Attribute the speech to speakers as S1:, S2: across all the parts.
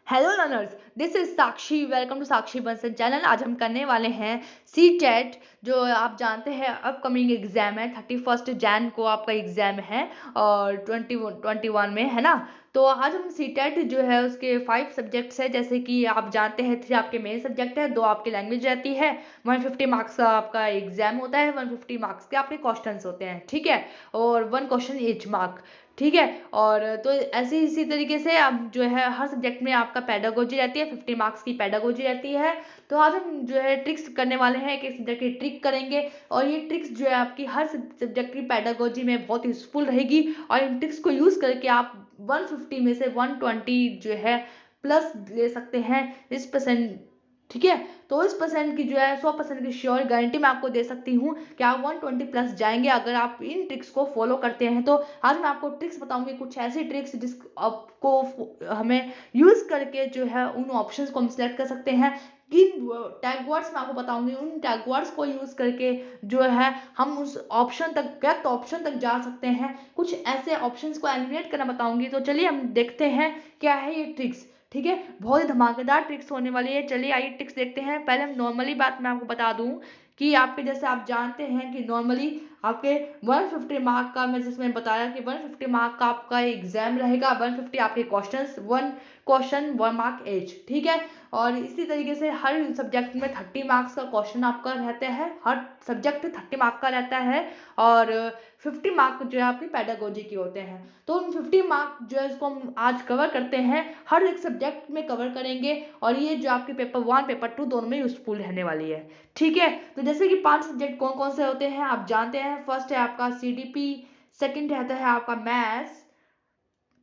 S1: Hello learners, this is Sakshi. Welcome to Sakshi Bansal channel. आज हम करने वाले हैं सी टेट। जो आप जानते हैं अपकमिंग एग्जाम है, 31 जैन को आपका एग्जाम है और 2021 में है ना। तो आज हम सी टेट जो है उसके 5 सब्जेक्ट्स है। जैसे कि आप जानते हैं 3 आपके मेन सब्जेक्ट है, 2 आपकी लैंग्वेज रहती है। 150 मार्क्स का आपका एग्जाम होता है, 150 मार्क्स के आपके क्वेश्चंस होते हैं, ठीक है। और 1 क्वेश्चन ईच मार्क, ठीक है। और तो ऐसे इसी तरीके से अब जो है हर सब्जेक्ट में आपका पेडागोजी रहती है, 50 मार्क्स की पेडागोजी रहती है। तो आज हम जो है ट्रिक्स करने वाले हैं कि सब्जेक्ट की ट्रिक करेंगे। और ये ट्रिक्स जो है आपकी हर सब्जेक्ट की पेडागोजी में बहुत यूजफुल रहेगी। और इन ट्रिक्स को यूज करके आप 150 में से 120 जो है प्लस ले सकते हैं इस परसेंट, ठीक है। तो इस परसेंट की जो है 100% की श्योर गारंटी मैं आपको दे सकती हूँ कि आप 120 प्लस जाएंगे अगर आप इन ट्रिक्स को फॉलो करते हैं। तो आज मैं आपको ट्रिक्स बताऊंगी, कुछ ऐसी ट्रिक्स जिस आपको हमें यूज करके जो है उन ऑप्शंस को हम सिलेक्ट कर सकते हैं। किन टैग वर्ड्स मैं आपको बताऊंगी, उन टैग वर्ड्स को यूज करके जो है हम उस ऑप्शन तक, करेक्ट ऑप्शन तक जा सकते हैं। कुछ ऐसे ऑप्शंस को एलिमिनेट करना बताऊंगी। तो चलिए हम देखते हैं क्या है ये ट्रिक्स, ठीक है। बहुत ही धमाकेदार ट्रिक्स होने वाली है। चलिए आइए ट्रिक्स देखते हैं। पहले हम नॉर्मली बात मैं आपको बता दूं कि आपके जैसे आप जानते हैं कि नॉर्मली आपके 150 मार्क का, मैं जिसमें बताया कि 150 मार्क का आपका एग्जाम रहेगा। 150 आपके क्वेश्चंस, 1 क्वेश्चन 1 मार्क एच, ठीक है। और इसी तरीके से हर सब्जेक्ट में 30 मार्क्स का क्वेश्चन आपका रहता है, हर सब्जेक्ट 30 मार्क का रहता है। और 50 मार्क जो है आपकी पेडागोजी के होते हैं। तो उन 50 मार्क जो है इसको हम आज कवर करते हैं, हर एक सब्जेक्ट में कवर करेंगे। और ये जो आपके पेपर 1 पेपर 2 दोनों में यूजफुल रहने वाली है, ठीक है। तो जैसे कि 5 सब्जेक्ट कौन कौन से होते हैं आप जानते हैं। फर्स्ट है आपका सीडीपी, सेकंड रहता है आपका मैथ्स,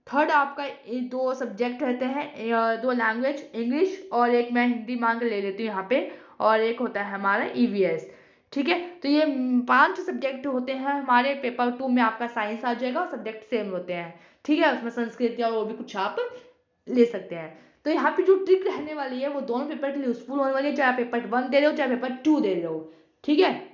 S1: थर्ड आपका 2 सब्जेक्ट रहते हैं, 2 लैंग्वेज, इंग्लिश और एक मैं हिंदी मान के ले लेती हूँ यहाँ पे, और एक होता है हमारा ईवीएस, ठीक है। तो ये 5 सब्जेक्ट होते हैं हमारे। पेपर 2 में आपका साइंस आ जाएगा, सब्जेक्ट सेम होते हैं, ठीक है। उसमें संस्कृत या वो भी कुछ आप ले सकते हैं। तो यहाँ पे जो ट्रिक रहने वाली है वो दोनों पेपर के लिए यूजफुल होने वाली है, चाहे पेपर 1 दे रहे हो चाहे पेपर 2 दे रहे हो, ठीक है।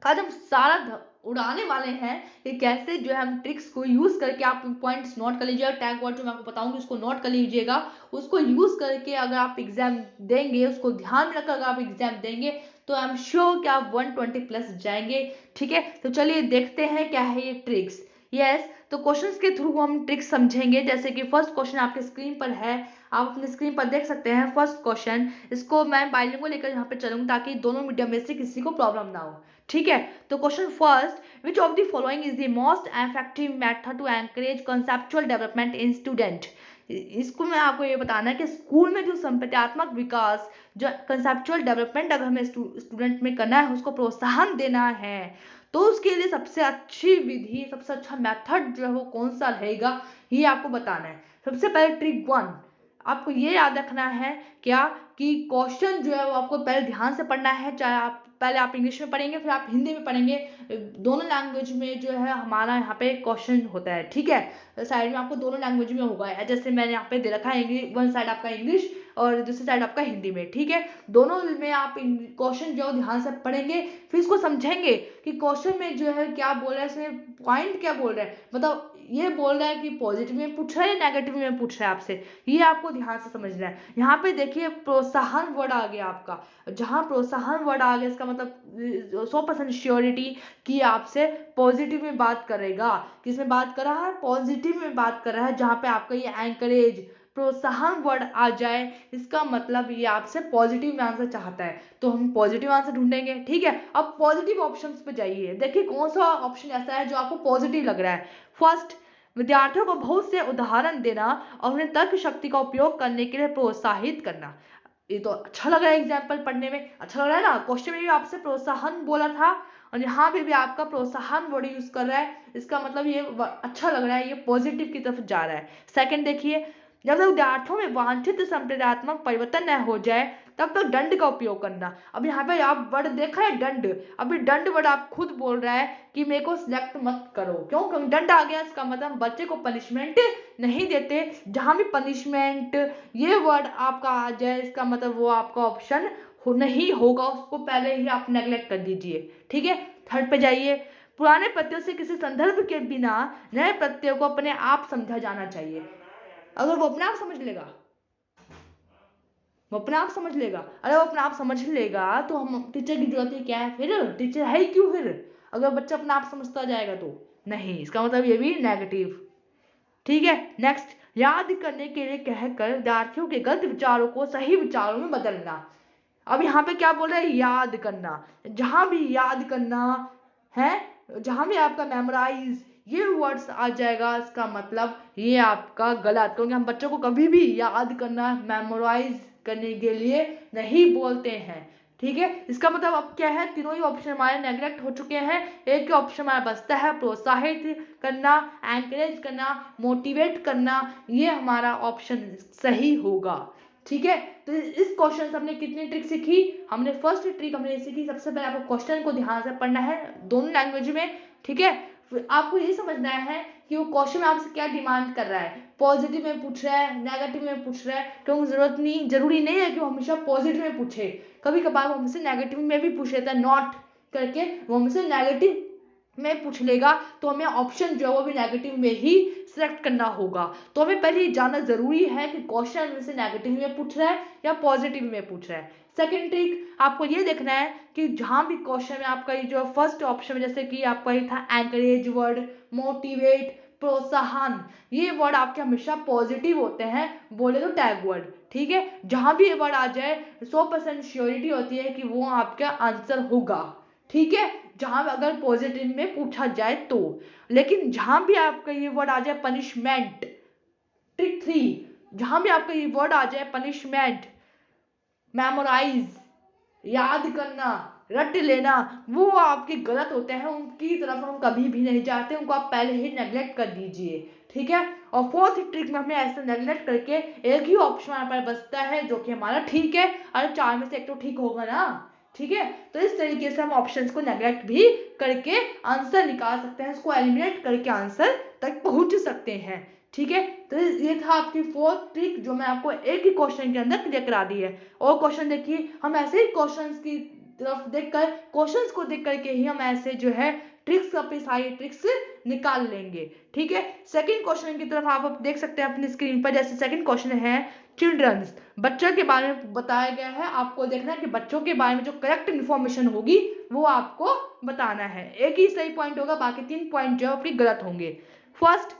S1: आज हम सारा उड़ाने वाले हैं कि कैसे जो है हम ट्रिक्स को यूज करके, आप पॉइंट्स नोट कर लीजिएगा, टैग वर्ड जो मैं आपको बताऊंगी उसको नोट कर लीजिएगा। उसको यूज करके अगर आप एग्जाम देंगे, उसको ध्यान में रखकर अगर आप एग्जाम देंगे तो आई एम श्योर कि आप 120 प्लस जाएंगे, ठीक है। तो चलिए देखते हैं क्या है ये ट्रिक्स। यस, तो क्वेश्चंस के थ्रू हम ट्रिक्स समझेंगे। जैसे कि फर्स्ट क्वेश्चन आपके स्क्रीन पर है, आप अपने स्क्रीन पर देख सकते हैं फर्स्ट क्वेश्चन। इसको मैं बाइलिंगुअल लेकर यहाँ पे चलूंगी ताकि दोनों मीडियम में से किसी को प्रॉब्लम ना हो, ठीक है। तो question first, which of the following is the most effective method to encourage conceptual development in student. इसको मैं आपको ये बताना है कि स्कूल में जो संपत्यात्मक विकास, जो कंसेप्चुअल डेवलपमेंट अगर हमें स्टूडेंट में करना है, उसको प्रोत्साहन देना है, तो उसके लिए सबसे अच्छी विधि, सबसे अच्छा मेथड जो है वो कौन सा रहेगा, ये आपको बताना है। सबसे पहले ट्रिक 1, आपको ये याद रखना है क्या कि क्वेश्चन जो है वो आपको पहले ध्यान से पढ़ना है। चाहे आप पहले आप इंग्लिश में पढ़ेंगे फिर आप हिंदी में पढ़ेंगे, दोनों लैंग्वेज में जो है हमारा यहाँ पे क्वेश्चन होता है, ठीक है। साइड में आपको दोनों लैंग्वेज में होगा, जैसे मैंने यहाँ पे दे रखा है इंग्लिश, वन साइड आपका इंग्लिश और दूसरी साइड आपका हिंदी में, ठीक है। दोनों में आप क्वेश्चन जो ध्यान से पढ़ेंगे, फिर इसको समझेंगे कि क्वेश्चन में जो है क्या बोल रहा है, इसमें पॉइंट क्या बोल रहा है, मतलब ये बोल रहा है कि पॉजिटिव में पूछ रहा है या नेगेटिव में पूछ रहा है आपसे, ये आपको ध्यान से समझना है। यहाँ पे देखिए प्रोत्साहन वर्ड आ गया आपका, जहां प्रोत्साहन वर्ड आ गया इसका मतलब 100% श्योरिटी कि आपसे पॉजिटिव में बात करेगा। किसमें बात कर रहा है, पॉजिटिव में बात कर रहा है। जहां पे आपका ये एंकरेज, प्रोत्साहन वर्ड आ जाए, इसका मतलब ये आपसे पॉजिटिव आंसर चाहता है, तो हम पॉजिटिव आंसर ढूंढेंगे, ठीक है। अब पॉजिटिव ऑप्शंस पे जाइए, देखिए कौन सा ऑप्शन ऐसा है जो आपको पॉजिटिव लग रहा है। फर्स्ट, विद्यार्थियों को बहुत से उदाहरण देना और उन्हें तर्क शक्ति का उपयोग करने के लिए प्रोत्साहित करना। ये तो अच्छा लग रहा है, एग्जाम्पल पढ़ने में अच्छा लग रहा है ना। क्वेश्चन में भी आपसे प्रोत्साहन बोला था और यहाँ पे भी आपका प्रोत्साहन वर्ड यूज कर रहा है, इसका मतलब ये अच्छा लग रहा है, ये पॉजिटिव की तरफ जा रहा है। सेकंड देखिए, जब तक विद्यार्थियों में वांछित संप्रदायात्मक परिवर्तन न हो जाए तब तक दंड का उपयोग करना। अब यहाँ पे आप वर्ड देखा है दंड, अभी दंड वर्ड आप खुद बोल रहा है कि मेरे को सिलेक्ट मत करो, क्यों दंड आ गया, इसका मतलब बच्चे को पनिशमेंट नहीं देते। जहां भी पनिशमेंट ये वर्ड आपका आ जाए, इसका मतलब वो आपका ऑप्शन नहीं होगा, उसको पहले ही आप नेग्लेक्ट कर दीजिए, ठीक है। थर्ड पे जाइए, पुराने प्रत्ययों से किसी संदर्भ के बिना नए प्रत्ययों को अपने आप समझा जाना चाहिए। अगर वो अपने आप समझ लेगा वो अपने आप समझ लेगा। अरे वो अपने आप समझ लेगा तो हम टीचर की जरूरत ही क्या है फिर, टीचर है ही क्यों फिर, अगर बच्चा अपने आप समझता जाएगा तो। नहीं, इसका मतलब ये भी नेगेटिव। ठीक है, नेक्स्ट, याद करने के लिए कहकर विद्यार्थियों के गलत विचारों को सही विचारों में बदलना। अब यहाँ पे क्या बोल रहे हैं, याद करना। जहां भी याद करना है, जहां भी आपका मेमोराइज ये वर्ड्स आ जाएगा, इसका मतलब ये आपका गलत, क्योंकि हम बच्चों को कभी भी याद करना, मेमोराइज करने के लिए नहीं बोलते हैं। ठीक है, इसका मतलब अब क्या है, तीनों ही ऑप्शन हमारे नेगलेक्ट हो चुके हैं। एक ही ऑप्शन हमारा बचता है, प्रोत्साहित करना, एनकरेज करना, मोटिवेट करना, ये हमारा ऑप्शन सही होगा। ठीक है, तो इस क्वेश्चन से हमने कितनी ट्रिक सीखी, हमने फर्स्ट ट्रिक हमने सीखी, सबसे पहले आपको क्वेश्चन को ध्यान से पढ़ना है दोनों लैंग्वेज में। ठीक है, फिर आपको ये समझना है कि वो क्वेश्चन आपसे क्या डिमांड कर रहा है, पॉजिटिव में पूछ रहा है, नेगेटिव में पूछ रहा है, क्योंकि जरूरी नहीं है कि वो हमेशा पॉजिटिव में पूछे, कभी कभार वो हमसे नेगेटिव में भी पूछ लेता है, नॉट करके वो हमसे नेगेटिव में पूछ लेगा, तो हमें ऑप्शन जो है वो भी नेगेटिव में ही सिलेक्ट करना होगा। तो हमें पहले ये जानना जरूरी है कि क्वेश्चन में से नेगेटिव में पूछ रहा है या पॉजिटिव में पूछ रहा है। सेकंड ट्रिक आपको ये देखना है कि जहां भी क्वेश्चन में आपका ये जो फर्स्ट ऑप्शन में, जैसे कि आपका ये था एनकरेज वर्ड, मोटिवेट, प्रोत्साहन, ये वर्ड आपके हमेशा पॉजिटिव होते हैं, बोले तो टैग वर्ड। ठीक है, जहां भी ये वर्ड आ जाए 100% श्योरिटी होती है कि वो आपका आंसर होगा। ठीक है, जहां अगर पॉजिटिव में पूछा जाए तो। लेकिन जहां भी आपका ये वर्ड आ जाए पनिशमेंट, ट्रिक 3, जहां भी आपका ये वर्ड आ जाए पनिशमेंट, मेमोराइज, याद करना, रट लेना, वो आपके गलत होते हैं, उनकी तरफ हम कभी भी नहीं जाते, उनको आप पहले ही नेग्लेक्ट कर दीजिए। ठीक है, और फोर्थ ट्रिक में हमने ऐसे नेग्लेक्ट करके एक ही ऑप्शन हमारे पास बचता है जो कि हमारा ठीक है, और 4 में से एक तो ठीक होगा ना। ठीक है, तो इस तरीके से हम ऑप्शंस को नेग्लेक्ट भी करके आंसर निकाल सकते हैं, इसको एलिमिनेट करके आंसर तक पहुंच सकते हैं। ठीक है, तो ये था आपकी फोर्थ ट्रिक जो मैं आपको एक ही क्वेश्चन के अंदर क्लियर करा दी है। और क्वेश्चन देखिए, हम ऐसे ही क्वेश्चंस की तरफ देखकर, क्वेश्चंस को देख करके ही हम ऐसे जो है ट्रिक्स, अपनी सारी ट्रिक्स निकाल लेंगे। ठीक है, सेकंड क्वेश्चन की तरफ आप देख सकते हैं अपनी स्क्रीन पर। जैसे सेकंड क्वेश्चन है चिल्ड्रंस, बच्चों के बारे में बताया गया है, आपको देखना है कि बच्चों के बारे में जो करेक्ट इन्फॉर्मेशन होगी वो आपको बताना है। एक ही सही पॉइंट होगा, बाकी 3 पॉइंट जो है अपनी गलत होंगे। First,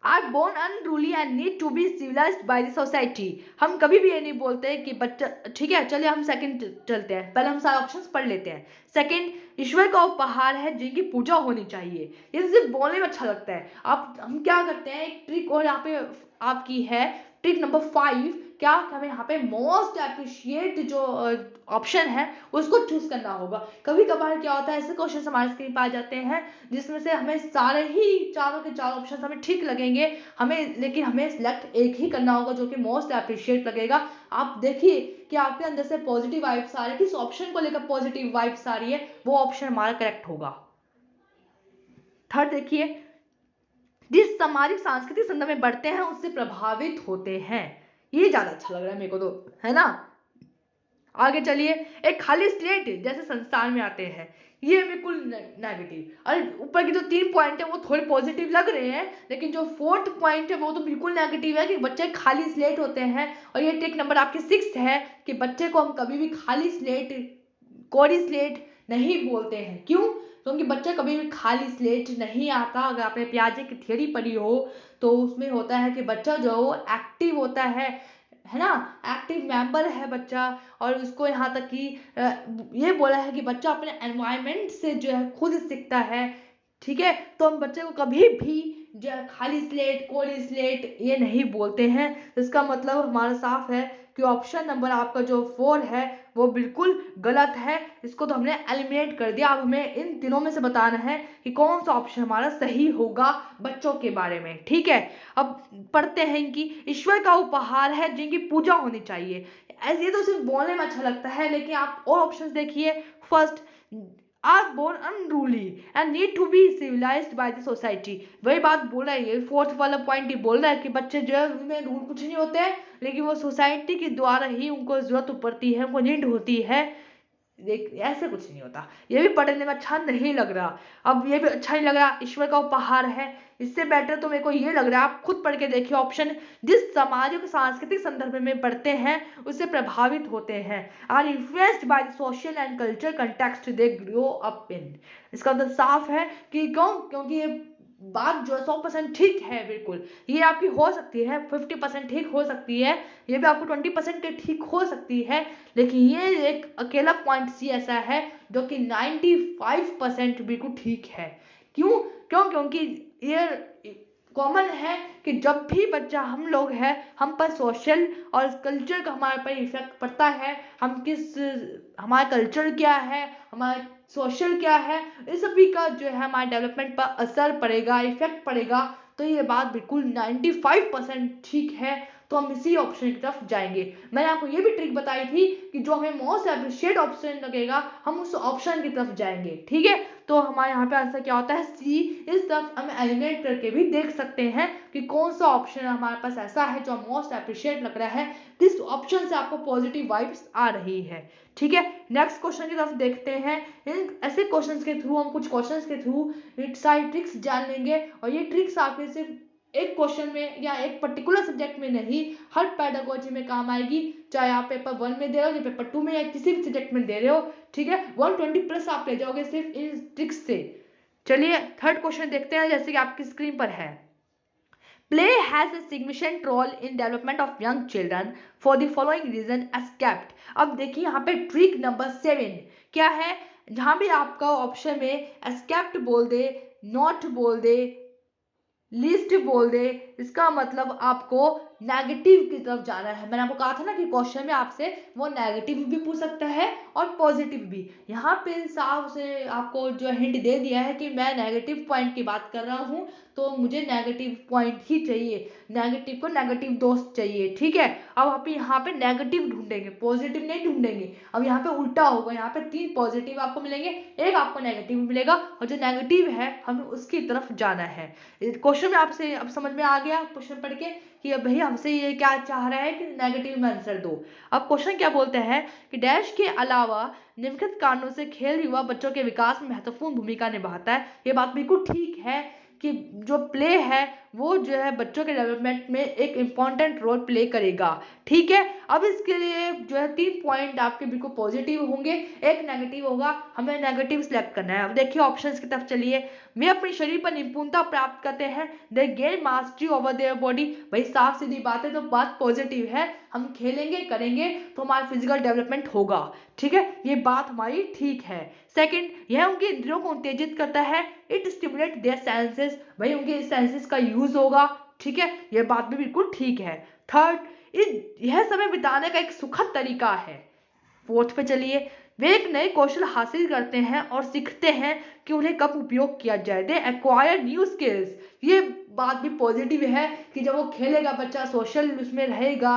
S1: are born unruly and need to be civilised by the society. हम कभी भी ये नहीं बोलते कि बच्चा, ठीक है चलिए हम सेकंड चलते हैं, पहले हम सारे ऑप्शंस पढ़ लेते हैं। सेकंड, ईश्वर का उपहार है जिनकी पूजा होनी चाहिए। ये सिर्फ बोलने में अच्छा लगता है। आप हम क्या करते हैं, एक ट्रिक और यहाँ पे आपकी है, ट्रिक नंबर 5, क्या हमें यहाँ पे मोस्ट अप्रिशिएट जो ऑप्शन है उसको चूज करना होगा। कभी कभार क्या होता है, ऐसे क्वेश्चन हमारे स्क्रीन पर आ जाते हैं जिसमें से हमें सारे ही चारों के चार ऑप्शन हमें ठीक लगेंगे, हमें लेकिन हमें सिलेक्ट एक ही करना होगा जो कि मोस्ट अप्रिशिएट लगेगा। आप देखिए कि आपके अंदर से पॉजिटिव वाइब्स आ रही है, किस ऑप्शन को लेकर पॉजिटिव वाइब्स आ रही है, वो ऑप्शन हमारा करेक्ट होगा। थर्ड देखिए, जिस सामाजिक सांस्कृतिक संदर्भ में बढ़ते हैं उससे प्रभावित होते हैं। ये ज्यादा अच्छा लग रहा है मेरे को तो, है ना। आगे चलिए, एक खाली स्लेट जैसे संस्थान में आते हैं, ये बिल्कुल नेगेटिव। और ऊपर की जो 3 पॉइंट है वो थोड़े पॉजिटिव लग रहे हैं, लेकिन जो 4th पॉइंट है वो तो बिल्कुल नेगेटिव है कि बच्चे खाली स्लेट होते हैं। और ये ट्रिक नंबर आपकी 6 है कि बच्चे को हम कभी भी खाली स्लेट, कोरी स्लेट नहीं बोलते हैं। क्यों? क्योंकि बच्चा कभी भी खाली स्लेट नहीं आता। अगर आपने पियाजे की थ्योरी पढ़ी हो तो उसमें होता है कि बच्चा जो एक्टिव होता है ना, एक्टिव मेंबर है बच्चा। और उसको यहाँ तक कि ये बोला है कि बच्चा अपने एनवायरनमेंट से जो है खुद सीखता है। ठीक है, तो हम बच्चे को कभी भी जो है खाली स्लेट, कोरी स्लेट ये नहीं बोलते हैं। इसका मतलब हमारा साफ है कि ऑप्शन नंबर आपका जो 4 है वो बिल्कुल गलत है, इसको तो हमने एलिमिनेट कर दिया। अब हमें इन तीनों में से बताना है कि कौन सा ऑप्शन हमारा सही होगा बच्चों के बारे में। ठीक है, अब पढ़ते हैं कि ईश्वर का उपहार है जिनकी पूजा होनी चाहिए। ऐसे ये तो सिर्फ बोलने में अच्छा लगता है, लेकिन आप और ऑप्शंस देखिए। First, are born unruly and need to be civilised by the society. वही बात बोल रहा है, ये 4th वाला पॉइंट ही बोल रहा है कि बच्चे जो है उनमें रूल कुछ नहीं होते हैं, लेकिन वो सोसाइटी के द्वारा ही उनको जरूरत पड़ती है, उनको नीड होती है। देख, ऐसे कुछ नहीं होता। ये भी पढ़ने में अच्छा नहीं लग रहा। अब ये भी अच्छा नहीं लग रहा, ईश्वर का उपहार है, इससे बेटर तो मेरे को ये लग रहा है आप खुद पढ़ के देखिए ऑप्शन, जिस समाज और सांस्कृतिक संदर्भ में पढ़ते हैं उससे प्रभावित होते हैं, are influenced by the social and culture context they grow up in. इसका मतलब साफ है कि क्यों, क्योंकि ये बात जो है 100% ठीक है, बिल्कुल ये आपकी हो सकती है 50% ठीक हो सकती है, ये भी आपको 20% ठीक हो सकती है, लेकिन ये एक अकेला पॉइंट सी ऐसा है जो कि 95% बिल्कुल ठीक है। क्यों क्यों क्योंकि ये कॉमन है कि जब भी बच्चा, हम लोग हैं, हम पर सोशल और कल्चर का हमारे पर इफेक्ट पड़ता है, हम किस, हमारा कल्चर क्या है, हमारा सोशल क्या है, इस सभी का जो है हमारे डेवलपमेंट पर असर पड़ेगा, इफेक्ट पड़ेगा। तो ये बात बिल्कुल 95% ठीक है, तो हम इसी ऑप्शन की तरफ जाएंगे। मैंने आपको ये भी ट्रिक बताई थी कि जो हमें मोस्ट अप्रिशिएट ऑप्शन लगेगा हम उस ऑप्शन की तरफ जाएंगे, ठीक है। तो हमारे यहाँ पे आंसर क्या होता है, सी। इस तरफ हम एलिमिनेट करके भी देख सकते हैं कि कौन सा ऑप्शन हमारे पास ऐसा है जो मोस्ट अप्रिशिएट लग रहा है, किस ऑप्शन से आपको पॉजिटिव वाइब्स आ रही है, ठीक है। नेक्स्ट क्वेश्चन की तरफ देखते हैं। ऐसे क्वेश्चंस के थ्रू, हम कुछ क्वेश्चंस के थ्रू सारी ट्रिक्स जान लेंगे, और ये ट्रिक्स आपके सिर्फ एक क्वेश्चन में या एक पर्टिकुलर सब्जेक्ट में नहीं, हर पेडागोजी में काम आएगी, चाहे आप पेपर 1 में दे रहे हो या पेपर 2 में या किसी भी सब्जेक्ट में दे रहे हो, ठीक है। 120 प्लस आप ले जाओगे सिर्फ इन ट्रिक्स से। चलिए थर्ड क्वेश्चन देखते हैं, जैसे कि आपकी स्क्रीन पर है। Play has a significant role in development of young children for the following reason as kept। अब देखिए यहाँ पे ट्रिक नंबर 7 क्या है, जहां भी आपका ऑप्शन में एस्केप्ट बोल दे, नॉट बोल दे, लिस्ट बोल दे, इसका मतलब आपको नेगेटिव की तरफ जाना है। मैंने आपको कहा था ना कि क्वेश्चन में आपसे वो नेगेटिव भी पूछ सकता है और पॉजिटिव भी। यहाँ पे साफ से आपको जो हिंट दे दिया है कि मैं नेगेटिव पॉइंट की बात कर रहा हूँ, तो मुझे नेगेटिव पॉइंट ही चाहिए, नेगेटिव को नेगेटिव दोस्त चाहिए, ठीक है। अब आप यहाँ पे नेगेटिव ढूंढेंगे, पॉजिटिव नहीं ढूंढेंगे। अब यहाँ पे उल्टा होगा, यहाँ पे 3 पॉजिटिव आपको मिलेंगे, एक आपको नेगेटिव मिलेगा, और जो नेगेटिव है हमें उसकी तरफ जाना है। क्वेश्चन में आपसे अब समझ में आ गया क्वेश्चन पढ़ के कि अब भैया हमसे ये क्या चाह रहा है कि नेगेटिव में आंसर दो। अब क्वेश्चन क्या बोलते हैं कि डैश के अलावा निम्नलिखित कारणों से खेल युवा बच्चों के विकास में महत्वपूर्ण भूमिका निभाता है। ये बात बिल्कुल ठीक है कि जो प्ले है वो जो है बच्चों के डेवलपमेंट में एक इम्पॉर्टेंट रोल प्ले करेगा, ठीक है। अब इसके लिए जो है 3 पॉइंट आपके बिल्कुल पॉजिटिव होंगे, एक नेगेटिव होगा, हमें नेगेटिव सिलेक्ट करना है। अब देखिए ऑप्शंस की तरफ चलिए। वे अपने शरीर पर निपुणता प्राप्त करते हैं, दे gain mastery over their body. भाई साफ सीधी बात है, तो बात पॉजिटिव है, हम खेलेंगे करेंगे तो हमारा फिजिकल डेवलपमेंट होगा, ठीक है, ये बात हमारी ठीक है। सेकंड, यह उनके इंद्रियों को उत्तेजित करता है, इट स्टिमुलेट देयर सेंसेस। भाई उनके सेंसेस का यूज होगा, ठीक है, यह बात भी बिल्कुल ठीक है। थर्ड, यह समय बिताने का एक सुखद तरीका है। फोर्थ पे चलिए, वे एक नए कौशल हासिल करते हैं और सीखते हैं कि उन्हें कब उपयोग किया जाए, दे एक्वायर न्यू स्किल्स। ये बात भी पॉजिटिव है कि जब वो खेलेगा, बच्चा सोशल उसमें रहेगा,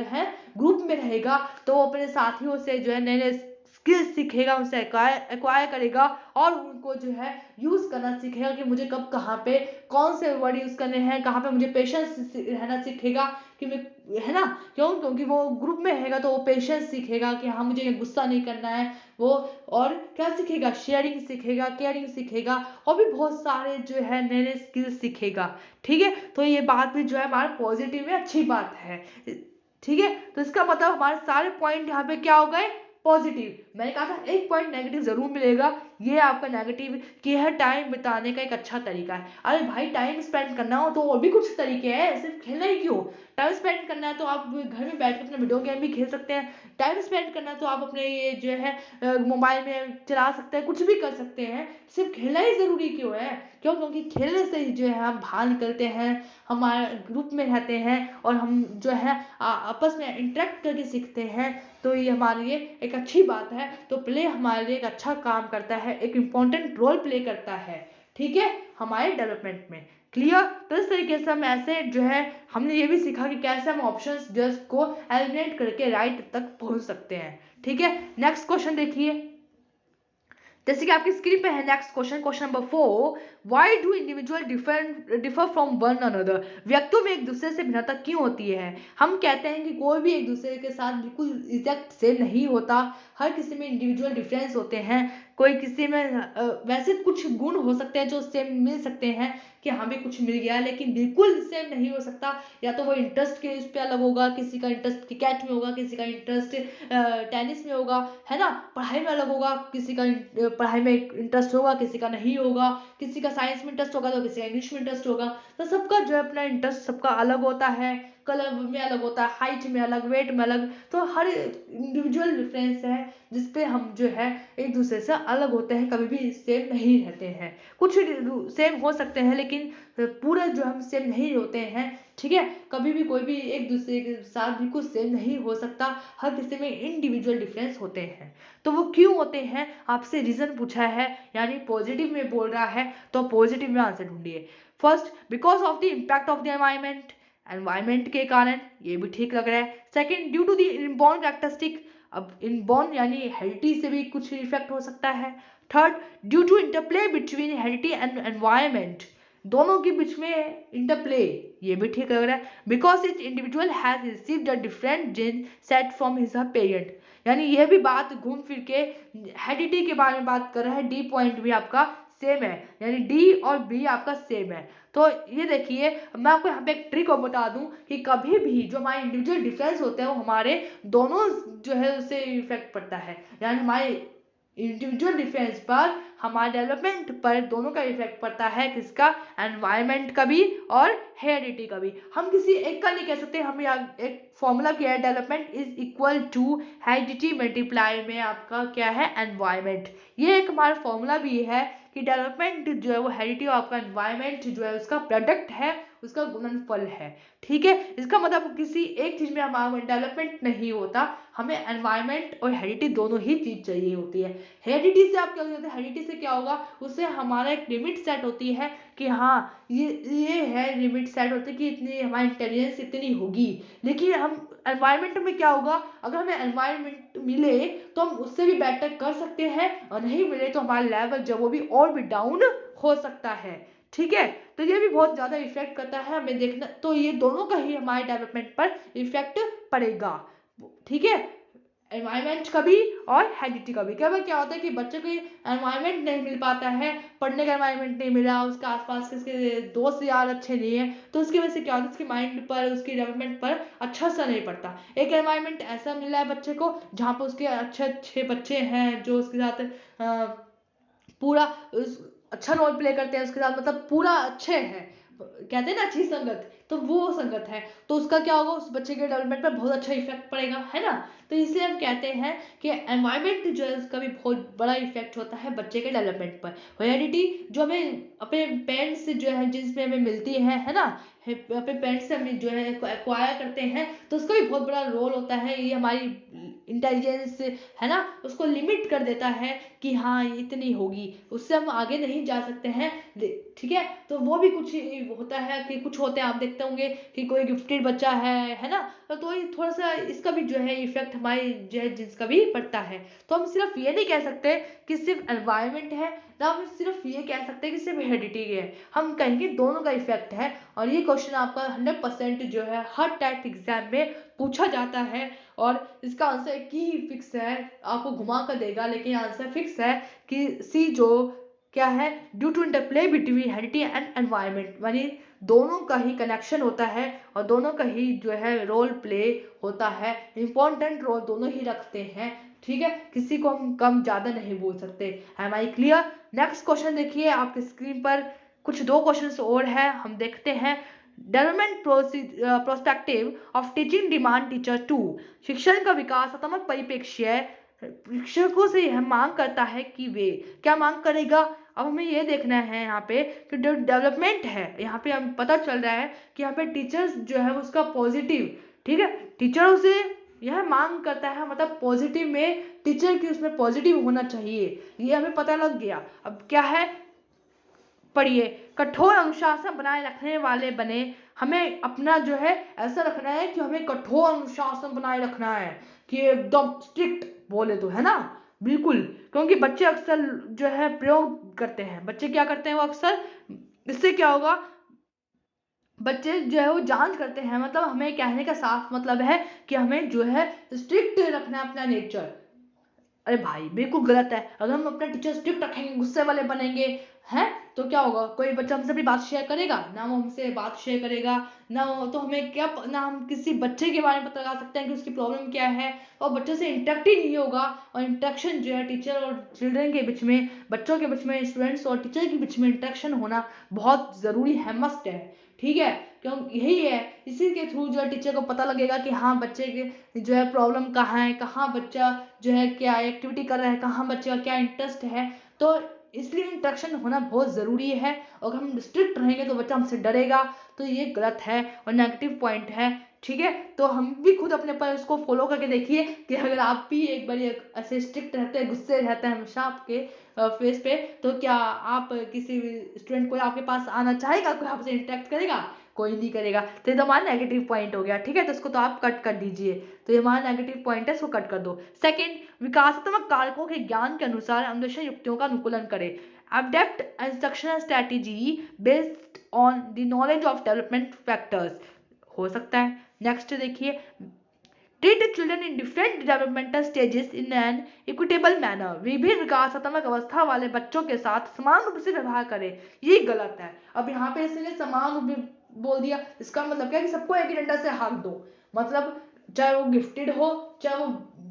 S1: है ग्रुप में रहेगा, तो वो अपने साथियों से जो है नए नए स्किल्स सीखेगा, उनसे एक्वायर करेगा, और उनको जो है यूज करना सीखेगा कि मुझे कब कहाँ पे कौन से वर्ड यूज करने हैं, कहाँ पे मुझे पेशेंस रहना सीखेगा कि मैं, है ना, क्यों, क्योंकि वो ग्रुप में रहेगा तो वो पेशेंस सीखेगा कि हाँ मुझे गुस्सा नहीं करना है वो, और क्या सीखेगा, शेयरिंग सीखेगा, केयरिंग सीखेगा, और भी बहुत सारे जो है नए नए स्किल्स सीखेगा, ठीक है। तो ये बात भी जो है हमारा पॉजिटिव में अच्छी बात है, ठीक है। तो इसका मतलब हमारे सारे पॉइंट यहाँ पे क्या हो गए, पॉजिटिव। मैंने कहा था एक पॉइंट नेगेटिव जरूर मिलेगा, ये आपका नेगेटिव कि यह टाइम बिताने का एक अच्छा तरीका है। अरे भाई टाइम स्पेंड करना हो तो और भी कुछ तरीके हैं, सिर्फ खेलना ही क्यों। टाइम स्पेंड करना है तो आप घर में बैठ कर अपना वीडियो गेम भी खेल सकते हैं, टाइम स्पेंड करना है तो आप अपने ये जो है मोबाइल में चला सकते हैं, कुछ भी कर सकते हैं, सिर्फ खेलना ही जरूरी क्यों है, क्यों, क्योंकि खेलने से ही जो है हम बाहर निकलते हैं, हमारे ग्रुप में रहते हैं, और हम जो है आपस में इंटरेक्ट करके सीखते हैं, तो ये हमारे लिए एक अच्छी बात है। तो प्ले हमारे लिए एक अच्छा काम करता है, एक इम्पॉर्टेंट रोल प्ले करता है, ठीक है, हमारे डेवलपमेंट में। क्लियर। तो इस तरीके से हम ऐसे जो है हमने ये भी सीखा कि कैसे हम ऑप्शंस जस्ट को एलिमिनेट करके राइट तक पहुंच सकते हैं, ठीक है। नेक्स्ट क्वेश्चन देखिए, जैसे कि आपकी स्क्रीन पे है next question, question number 4, why do individual differ from one another. व्यक्तियों में एक दूसरे से भिन्नता क्यों होती है। हम कहते हैं कि कोई भी एक दूसरे के साथ बिल्कुल एग्जैक्ट सेम नहीं होता, हर किसी में इंडिविजुअल डिफरेंस होते हैं, कोई किसी में वैसे कुछ गुण हो सकते हैं जो सेम मिल सकते हैं कि हाँ भी कुछ मिल गया, लेकिन बिल्कुल सेम नहीं हो सकता। या तो वो इंटरेस्ट के उस पर अलग होगा, किसी का इंटरेस्ट क्रिकेट में होगा, किसी का इंटरेस्ट टेनिस में होगा, है ना, पढ़ाई में अलग होगा, किसी का पढ़ाई में इंटरेस्ट होगा, किसी का नहीं होगा, किसी का साइंस में इंटरेस्ट होगा तो किसी का इंग्लिश में इंटरेस्ट होगा। तो सबका जो है अपना इंटरेस्ट सबका अलग होता है, कलर में अलग होता है, हाइट में अलग, वेट में अलग। तो हर इंडिविजुअल डिफरेंस है जिसपे हम जो है एक दूसरे से अलग होते हैं, कभी भी सेम नहीं रहते हैं। कुछ सेम हो सकते हैं लेकिन पूरा जो हम सेम नहीं होते हैं, ठीक है। कभी भी कोई भी एक दूसरे के साथ बिल्कुल सेम नहीं हो सकता, हर किसी में इंडिविजुअल डिफरेंस होते हैं। तो वो क्यों होते हैं, आपसे रीजन पूछा है, यानी पॉजिटिव में बोल रहा है तो पॉजिटिव में आंसर ढूंढिए। First, because of the impact of the environment, environment के कारण, ये भी ठीक लग रहा है। Second, due to the inborn characteristic, अब इनबॉर्न यानी हेरिडिटी से भी कुछ इफेक्ट हो सकता है। Third, due to interplay between heredity and environment, दोनों के बीच में इंटरप्ले, ये भी ठीक लग रहा है। Because etch individual has received a different gene set from his parent, यानी ये भी बात घूम फिर के हेरिडिटी के बारे में बात कर रहा है। डी पॉइंट भी आपका सेम है, यानी डी और बी आपका सेम है। तो ये देखिए, मैं आपको यहाँ पे एक ट्रिक और बता दूं कि कभी भी जो हमारे इंडिविजुअल डिफरेंस होते हैं वो हमारे दोनों जो है उससे इफेक्ट पड़ता है, यानी हमारे इंडिविजुअल डिफरेंस पर, हमारे डेवलपमेंट पर दोनों का इफेक्ट पड़ता है। किसका, एनवायरनमेंट का भी और हेरिडिटी का भी। हम किसी एक का नहीं कह सकते, हम एक फॉर्मूला क्या है, development is equal to heredity multiply में आपका क्या है, एनवायरनमेंट। ये एक हमारा फॉर्मूला भी है कि डेवलपमेंट जो है वो हेरिडिटी और आपका एनवायरनमेंट जो है उसका प्रोडक्ट है, उसका गुणनफल है, ठीक है। इसका मतलब किसी एक चीज में हमारा डेवलपमेंट नहीं होता, हमें एनवायरनमेंट और हेरिडिटी दोनों ही चीज चाहिए होती है। हेरिडिटी से आप क्या होता है, हेरिडिटी से क्या होगा, उससे हमारा एक लिमिट सेट होती है कि हाँ ये है, लिमिट सेट होती है कि इतनी हमारी इंटेलिजेंस इतनी होगी। लेकिन हम एनवायरनमेंट में क्या होगा, अगर हमें एनवायरनमेंट मिले तो हम उससे भी बेटर कर सकते हैं, और नहीं मिले तो हमारा लेवल जो वो भी और भी डाउन हो सकता है, ठीक है। तो ये भी बहुत ज्यादा इफेक्ट करता है हमें देखना, तो ये दोनों का ही हमारे डेवलपमेंट पर इफेक्ट पड़ेगा, ठीक है, एनवायरनमेंट का भी और हेरिडिटी का भी। क्या होता है कि बच्चे को एनवायरनमेंट नहीं मिल पाता है, पढ़ने का एनवायरनमेंट नहीं मिला, उसके आसपास के उसके दोस्त यार अच्छे नहीं है, तो उसकी वजह से क्या होता है, उसके माइंड पर, उसकी डेवलपमेंट पर अच्छा सा नहीं पड़ता। एक एनवायरनमेंट ऐसा मिला है बच्चे को जहाँ पर उसके अच्छे अच्छे बच्चे हैं जो उसके साथ पूरा अच्छा रोल प्ले करते हैं उसके साथ, मतलब पूरा अच्छे हैं, कहते हैं ना अच्छी संगत, तो वो संगत है, तो उसका क्या होगा, उस बच्चे के डेवलपमेंट पर बहुत अच्छा इफेक्ट पड़ेगा, है ना। तो इसलिए हम कहते हैं कि एनवायरनमेंट जो है उसका भी बहुत बड़ा इफेक्ट होता है बच्चे के डेवलपमेंट पर। हेरिडिटी जो हमें अपने पेरेंट्स से जो है जिसमें हमें मिलती है ना, अपने पेरेंट्स से हम जो है एक्वायर करते हैं, तो उसका भी बहुत बड़ा रोल होता है। ये हमारी इंटेलिजेंस है ना, उसको लिमिट कर देता है कि हाँ ये इतनी होगी, उससे हम आगे नहीं जा सकते हैं, ठीक है। तो वो भी कुछ होता है कि कुछ होते हैं, आप देखते होंगे कि कोई गिफ्टेड बच्चा है ना, तो ये थोड़ा सा इसका भी जो है इफेक्ट हमारे जो है जिसका भी पड़ता है। तो हम सिर्फ ये नहीं कह सकते कि सिर्फ एनवायरनमेंट है, ना हम सिर्फ ये कह सकते हैं कि सिर्फ हेरिडिटी है, हम कहेंगे दोनों का इफेक्ट है। और ये क्वेश्चन आपका 100% जो है हर टाइप एग्जाम में पूछा जाता है, और इसका आंसर एक ही फिक्स है, आपको घुमा कर देगा लेकिन आंसर फिक्स है कि सी जो क्या है, due to interplay between heredity and environment, यानी दोनों का ही कनेक्शन होता है और दोनों का ही जो है रोल प्ले होता है, इंपॉर्टेंट रोल दोनों ही रखते हैं, ठीक है। किसी को हम कम ज्यादा नहीं बोल सकते। Am I clear. Next question देखिए आपकी स्क्रीन पर, कुछ दो क्वेश्चन और है, हम देखते हैं। Development prospective of teaching demand teacher to, शिक्षण का विकासात्मक परिप्रेक्ष्य शिक्षकों से यह मांग करता है कि वे क्या मांग करेगा। अब हमें ये देखना है यहाँ पे कि जो डेवलपमेंट है, यहाँ पे हम पता चल रहा है कि यहाँ पे टीचर्स जो है उसका पॉजिटिव, ठीक है, टीचरों से यह मांग करता है, मतलब पॉजिटिव में टीचर की उसमें पॉजिटिव होना चाहिए, ये हमें पता लग गया। अब क्या है, पढ़िए, कठोर अनुशासन बनाए रखने वाले बने, हमें अपना जो है ऐसा रखना है कि हमें कठोर अनुशासन बनाए रखना है, कि एकदम स्ट्रिक्ट बोले तो, है ना, बिल्कुल। क्योंकि बच्चे अक्सर जो है प्रयोग करते हैं, बच्चे क्या करते हैं वो अक्सर, इससे क्या होगा, बच्चे जो है वो जांच करते हैं, मतलब हमें कहने का साफ मतलब है कि हमें जो है स्ट्रिक्ट रखना है अपना नेचर, अरे भाई बिल्कुल गलत है। अगर हम अपना टीचर स्ट्रिक्ट रखेंगे, गुस्से वाले बनेंगे हैं, तो क्या होगा? कोई बच्चा हमसे अपनी बात शेयर करेगा ना, वो हमसे बात शेयर करेगा ना, तो हमें क्या ना हम किसी बच्चे के बारे में पता लगा सकते हैं कि उसकी प्रॉब्लम क्या है, और बच्चों से इंटरेक्ट ही नहीं होगा। और इंटरेक्शन जो है टीचर और चिल्ड्रन के बीच में, बच्चों के बीच में, स्टूडेंट्स और टीचर के बीच में इंटरेक्शन होना बहुत ज़रूरी है, मस्ट है। ठीक है, क्यों? यही है, इसी के थ्रू जो है टीचर को पता लगेगा कि हाँ बच्चे के जो है प्रॉब्लम कहाँ है, कहाँ बच्चा जो है क्या एक्टिविटी कर रहा है, कहाँ बच्चे का क्या इंटरेस्ट है। तो इसलिए इंटरेक्शन होना बहुत ज़रूरी है। अगर हम स्ट्रिक्ट रहेंगे तो बच्चा हमसे डरेगा, तो ये गलत है और नेगेटिव पॉइंट है। ठीक है, तो हम भी खुद अपने पर इसको फॉलो करके देखिए कि अगर आप भी एक बार ऐसे स्ट्रिक्ट रहते हैं, गुस्से रहते हैं हमेशा आपके फेस पे, तो क्या आप किसी स्टूडेंट को आपके पास आना चाहेगा? कोई आपसे इंटरेक्ट करेगा? कोई नहीं करेगा। तो ये तो हमारा नेगेटिव पॉइंट हो गया। ठीक है, तो इसको तो आप कट कर दीजिए। तो ये हमारा नेगेटिव पॉइंट है, इसको कट कर दो। सेकंड, विकासात्मक कारकों के ज्ञान के अनुसार अन्वेषण युक्तियों का अनुकूलन करें। Adapt instructional strategy based on the knowledge of development factors हो सकता है। नेक्स्ट देखिए, treat children in different developmental stages in an equitable manner। विभिन्न विकासात्मक अवस्था वाले बच्चों के साथ समान रूप से व्यवहार करें। ये गलत है। अब यहाँ पे इसने समान रूप में बोल दिया, इसका मतलब क्या है कि सबको एक ही डंडा से हाँक दो। मतलब चाहे वो गिफ्टेड हो, चाहे वो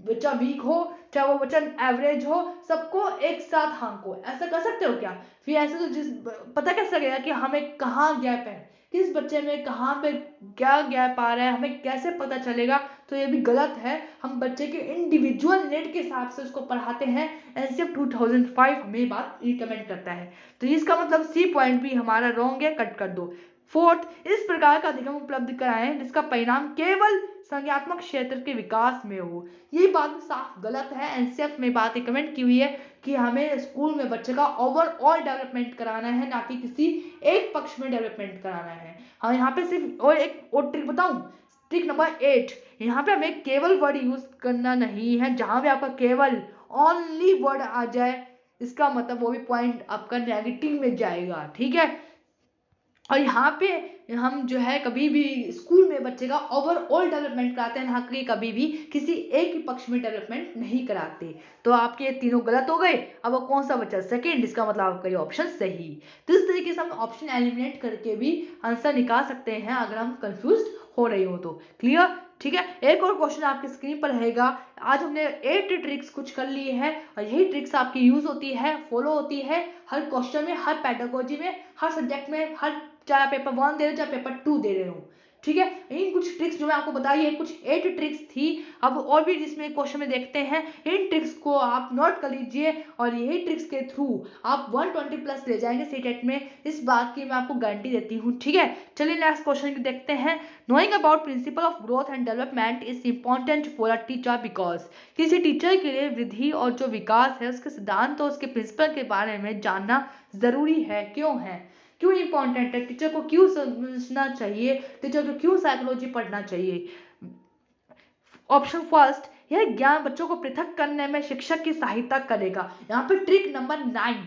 S1: बच्चा वीक हो, चाहे वो बच्चा एवरेज हो, सबको एक साथ हाँको। ऐसा कर सकते हो क्या? फिर ऐसे तो जिस पता कैसे लगेगा कि हमें कहाँ गैप है, किस बच्चे में कहाँ पे क्या गैप आ रहा है, हमें कैसे पता चलेगा? तो ये भी गलत है। हम बच्चे के इंडिविजुअल नीड के हिसाब से उसको पढ़ाते हैं। एनसीएफ 2005 हमें ये बात रिकमेंड करता है। तो इसका मतलब सी पॉइंट भी हमारा रॉन्ग है, कट कर दो। फोर्थ, इस प्रकार का अधिगम उपलब्ध कराएं जिसका परिणाम केवल संज्ञात्मक क्षेत्र के विकास में हो। ये बात साफ गलत है। एनसीएफ में बात रिकमेंड की हुई है कि हमें स्कूल में बच्चे का ओवरऑल डेवलपमेंट कराना है, ना कि किसी एक पक्ष में डेवलपमेंट कराना है। हाँ, यहाँ पे सिर्फ और एक और ट्रिक बताऊं, ट्रिक नंबर 8। यहाँ पे हमें केवल वर्ड यूज करना नहीं है। जहां भी आपका केवल ओनली वर्ड आ जाए, इसका मतलब वो भी पॉइंट आपका नेगेटिव में जाएगा। ठीक है, और यहाँ पे हम जो है कभी भी स्कूल में बच्चे का ओवरऑल डेवलपमेंट कराते हैं, ना कि कभी भी किसी एक ही पक्ष में डेवलपमेंट नहीं कराते। तो आपके ये तीनों गलत हो गए। अब वो कौन सा बचा? सेकेंड। इसका मतलब आपका ये ऑप्शन सही। तो इस तरीके से हम ऑप्शन एलिमिनेट करके भी आंसर निकाल सकते हैं अगर हम कंफ्यूज हो रही हो तो। क्लियर? ठीक है, एक और क्वेश्चन आपकी स्क्रीन पर रहेगा। आज हमने 8 ट्रिक्स कुछ कर लिए हैं, और यही ट्रिक्स आपकी यूज होती है, फॉलो होती है हर क्वेश्चन में, हर पेडागोजी में, हर सब्जेक्ट में, हर चाहे पेपर 1 दे रहे हो चाहे पेपर 2 दे रहे हो। ठीक है, इन कुछ ट्रिक्स जो मैं आपको बताई है, कुछ 8 ट्रिक्स थी। अब और भी जिसमें क्वेश्चन में देखते हैं, इन ट्रिक्स को आप नोट कर लीजिए, और यही ट्रिक्स के थ्रू आप 120 प्लस ले जाएंगे सीटेट में। इस बात की मैं आपको गारंटी देती हूँ। ठीक है, चलिए नेक्स्ट क्वेश्चन देखते हैं। Knowing about principle of growth and development is important for a teacher because. किसी टीचर के लिए वृद्धि और जो विकास है उसके सिद्धांत और उसके प्रिंसिपल के बारे में जानना जरूरी है। क्यों है? क्यों इंपॉर्टेंट है? टीचर को क्यों समझना चाहिए? टीचर को क्यों साइकोलॉजी पढ़ना चाहिए? ऑप्शन फर्स्ट, यह ज्ञान बच्चों को पृथक करने में शिक्षक की सहायता करेगा। यहाँ पे ट्रिक नंबर 9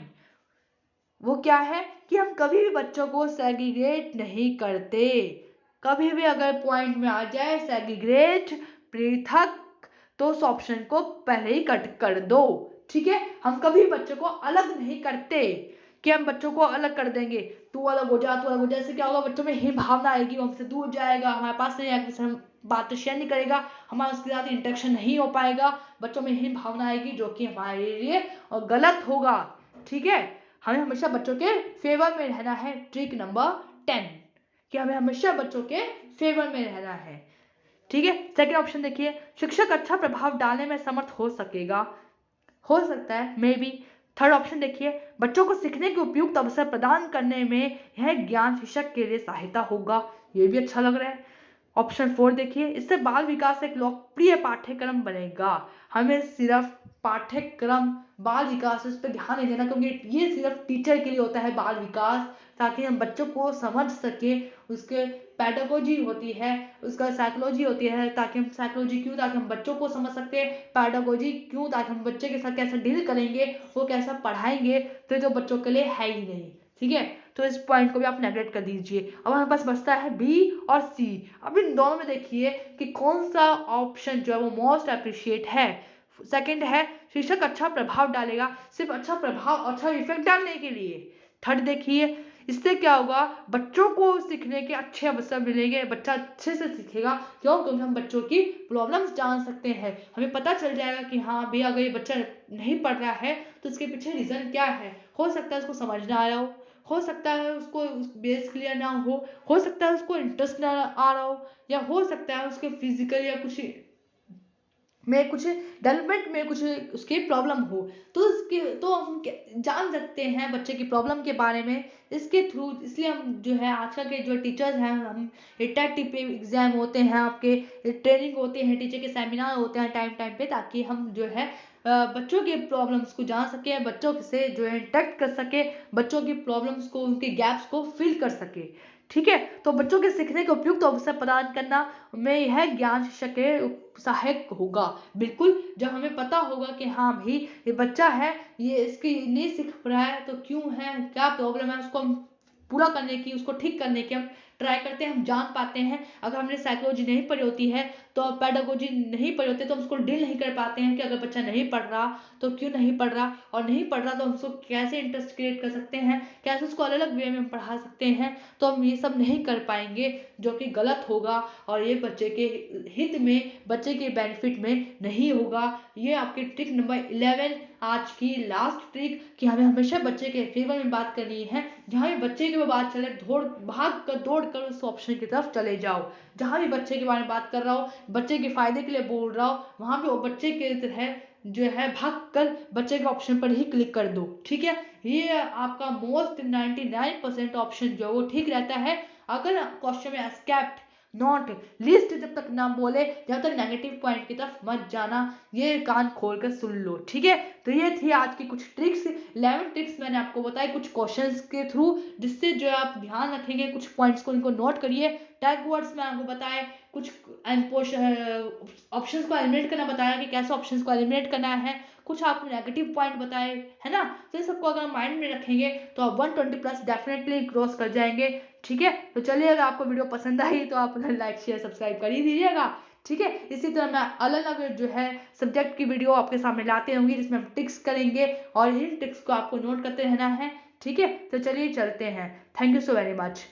S1: वो क्या है कि हम कभी भी बच्चों को सेग्रीगेट नहीं करते। कभी भी अगर पॉइंट में आ जाए सेग्रीगेट, पृथक, तो उस ऑप्शन को पहले ही कट कर दो। ठीक है, हम कभी बच्चों को अलग नहीं करते कि हम बच्चों को अलग कर देंगे, तू अलग हो जा, तू अलग हो जा। इससे क्या होगा? बच्चों में ही भावना आएगी, वो हमसे दूर जाएगा, हमारे पास नहीं आएगा, हम बात शेयर नहीं करेगा, हमारा उसके साथ इंटरेक्शन नहीं हो पाएगा। बच्चों में ही भावना आएगी, जो कि हमारे लिए और गलत होगा। ठीक है, हमें हमेशा बच्चों के फेवर में रहना है। ट्रिक नंबर 10 कि हमें हमेशा बच्चों के फेवर में रहना है। ठीक है, सेकंड ऑप्शन देखिए, शिक्षक अच्छा प्रभाव डालने में समर्थ हो सकेगा। हो सकता है, मे बी। थर्ड ऑप्शन देखिए, बच्चों को सीखने के उपयुक्त अवसर प्रदान करने में यह ज्ञान शिक्षक के लिए सहायता होगा। ये भी अच्छा लग रहा है। ऑप्शन 4 देखिए, इससे बाल विकास एक लोकप्रिय पाठ्यक्रम बनेगा। हमें सिर्फ पाठ्यक्रम बाल विकास उस पर ध्यान नहीं देना, क्योंकि ये सिर्फ टीचर के लिए होता है बाल विकास, ताकि हम बच्चों को समझ सके। उसके पैडागोजी होती है, उसका साइकोलॉजी होती है, ताकि हम साइकोलॉजी क्यों, ताकि हम बच्चों को समझ सकते हैं। पैडागोजी क्यों, ताकि हम बच्चे के साथ कैसे डील करेंगे, वो कैसा पढ़ाएंगे, तो जो बच्चों के लिए है ही नहीं। ठीक है, तो इस पॉइंट को भी आप नेगलेक्ट कर दीजिए। अब हमारे पास बचता है बी और सी। अब इन दोनों में देखिए कि कौन सा ऑप्शन जो है वो मोस्ट अप्रिशिएट है। सेकंड है शीर्षक अच्छा प्रभाव डालेगा, सिर्फ अच्छा प्रभाव, अच्छा इफेक्ट डालने के लिए। थर्ड देखिए, इससे क्या होगा, बच्चों को सीखने के अच्छे अवसर मिलेंगे, बच्चा अच्छे से सीखेगा। क्यों? क्योंकि हम बच्चों की प्रॉब्लम्स जान सकते हैं, हमें पता चल जाएगा कि हाँ भाई अगर ये बच्चा नहीं पढ़ रहा है तो इसके पीछे रीज़न क्या है। हो सकता है उसको समझ ना आया हो सकता है उसको बेस क्लियर ना हो सकता है उसको इंटरेस्ट ना आ रहा हो, या हो सकता है उसके फिजिकल या कुछ में कुछ डेवलपमेंट में कुछ उसकी प्रॉब्लम हो। तो उसके तो हम जान सकते हैं बच्चे की प्रॉब्लम के बारे में इसके थ्रू। इसलिए हम जो है आजकल के जो टीचर्स हैं, हम टेट पे एग्जाम होते हैं, आपके ट्रेनिंग होते हैं, टीचर के सेमिनार होते हैं टाइम टाइम पे, ताकि हम जो है बच्चों के प्रॉब्लम्स को जान सके, बच्चों से जो है इंटरेक्ट कर सके, बच्चों की प्रॉब्लम्स को, उनके गैप्स को फिल कर सके। ठीक है, तो बच्चों के सीखने के उपयुक्त अवसर प्रदान करना में यह ज्ञान शिक्षक के सहायक होगा। बिल्कुल, जब हमें पता होगा कि हाँ भाई ये बच्चा है, ये इसकी नहीं सीख रहा है तो क्यों है, क्या प्रॉब्लम है, उसको हम पूरा करने की, उसको ठीक करने की हम ट्राई करते हैं, हम जान पाते हैं। अगर हमने साइकोलॉजी नहीं पढ़ी होती है तो पेडागोजी नहीं पढ़ी होती है, तो हम उसको डील नहीं कर पाते हैं कि अगर बच्चा नहीं पढ़ रहा तो क्यों नहीं पढ़ रहा, और नहीं पढ़ रहा तो हम उसको कैसे इंटरेस्ट क्रिएट कर सकते हैं, कैसे उसको अलग अलग वे में हम पढ़ा सकते हैं। तो हम ये सब नहीं कर पाएंगे, जो कि गलत होगा, और ये बच्चे के हित में, बच्चे के बेनिफिट में नहीं होगा। ये आपकी ट्रिक नंबर 11, आज की लास्ट ट्रिक, कि हमें हमेशा बच्चे के फेवर में बात करनी है। जहाँ भी बच्चे की बात चले, दौड़ कर उस ऑप्शन की तरफ चले जाओ। जहाँ भी बच्चे के बारे में बात कर रहा हो, बच्चे के फायदे के लिए बोल रहा हो, वहां पे वो बच्चे के तरह जो है भाग कर बच्चे के ऑप्शन पर ही क्लिक कर दो। ठीक है, ये आपका मोस्ट 99% ऑप्शन जो है वो ठीक रहता है। अगर क्वेश्चन में एस्केप्ट नॉट लिस्ट जब तक ना बोले, जब तक नेगेटिव पॉइंट की तरफ मत जाना, ये कान खोल कर सुन लो। ठीक है, तो ये थी आज की कुछ ट्रिक्स, 11 ट्रिक्स मैंने आपको बताई कुछ क्वेश्चंस के थ्रू, जिससे जो है आप ध्यान रखेंगे, कुछ पॉइंट्स को इनको नोट करिए। टैग वर्ड्स में आपको बताए, कुछ ऑप्शंस को एलिमिनेट करना बताया कि कैसे ऑप्शंस को एलिमिनेट करना है, कुछ आपको नेगेटिव पॉइंट बताए, है ना। तो इन सबको अगर माइंड में रखेंगे तो आप 120 प्लस डेफिनेटली क्रॉस कर जाएंगे। ठीक है, तो चलिए, अगर आपको वीडियो पसंद आई तो आप लाइक शेयर सब्सक्राइब कर ही दीजिएगा। ठीक है, इसी तरह मैं अलग अलग जो है सब्जेक्ट की वीडियो आपके सामने लाते होंगे, जिसमें हम टिक्स करेंगे, और इन टिक्स को आपको नोट करते रहना है। ठीक है, तो चलिए चलते हैं। Thank you so very much.